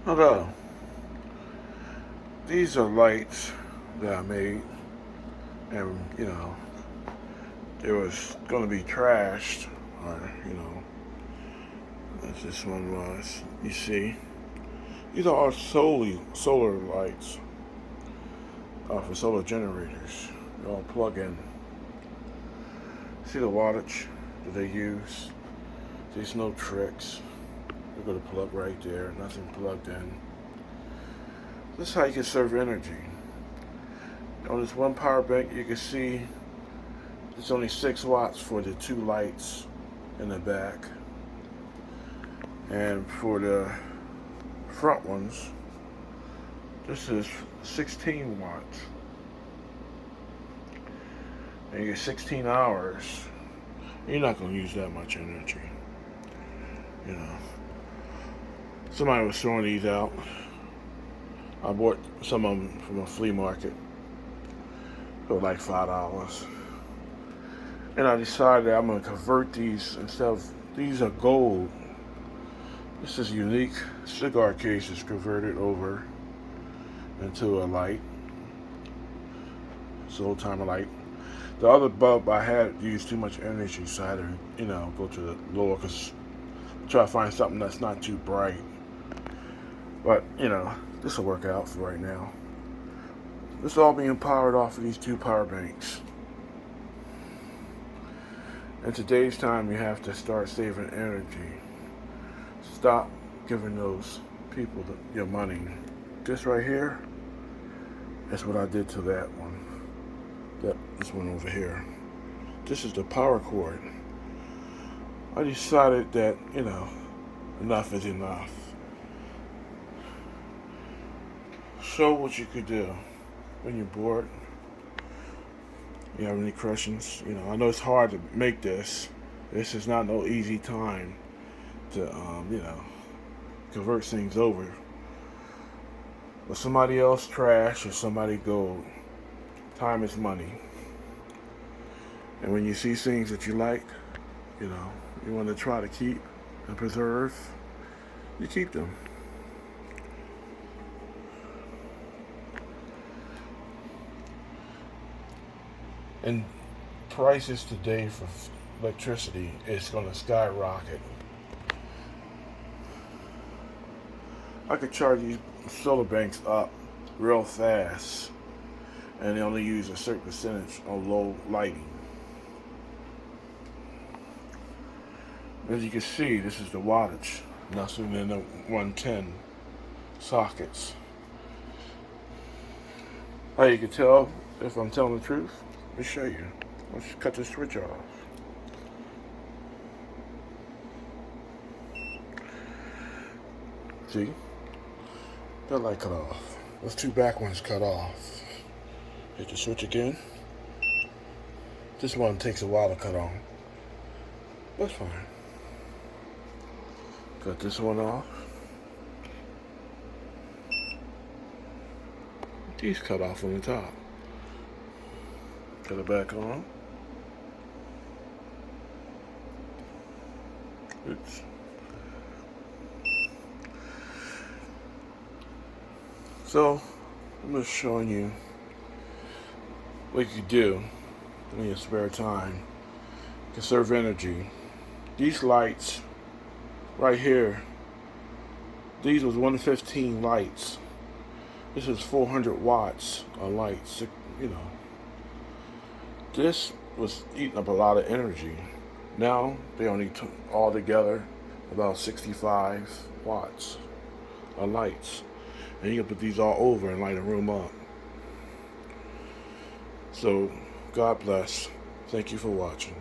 Hello. These are lights that I made, and they was gonna be trashed, or as this one was. You see, these are all solely solar lights for solar generators. They all plug in. See the wattage that they use? There's no tricks. They're gonna plug right there. Nothing plugged in. This is how you can serve energy. On this one power bank, you can see it's only 6 watts for the two lights in the back, and for the front ones, this is 16 watts, and you get 16 hours. You're not going to use that much energy. Somebody was throwing these out. I bought some of them from a flea market for like $5. And I decided I'm going to convert these. Instead of, these are gold. This is unique cigar case is converted over into a light. It's an old timer light. The other bulb I had used too much energy, so I had to, go to the lower, because try to find something that's not too bright. But, this will work out for right now. This is all being powered off of these two power banks. In today's time, you have to start saving energy. Stop giving those people your money. This right here, that's what I did to that one. This one over here. This is the power cord. I decided that, enough is enough. Show what you could do when you're bored. You have any questions? I know it's hard to make this. This is not no easy time to, convert things over. But somebody else trash or somebody gold. Time is money. And when you see things that you like, you want to try to keep and preserve, you keep them. And prices today for electricity is going to skyrocket. I could charge these solar banks up real fast, and they only use a certain percentage on low lighting. As you can see, this is the wattage, nothing in the 110 sockets. How you can tell if I'm telling the truth? Let me show you. Let's cut the switch off. See? That light cut off. Those two back ones cut off. Hit the switch again. This one takes a while to cut on. That's fine. Cut this one off. These cut off on the top. Cut it back on. Oops. So, I'm just showing you what you do in your spare time. Conserve energy. These lights right here, these was 115 lights. This is 400 watts of lights, This was eating up a lot of energy. Now they only took all together about 65 watts of lights. And you can put these all over and light a room up. So, God bless. Thank you for watching.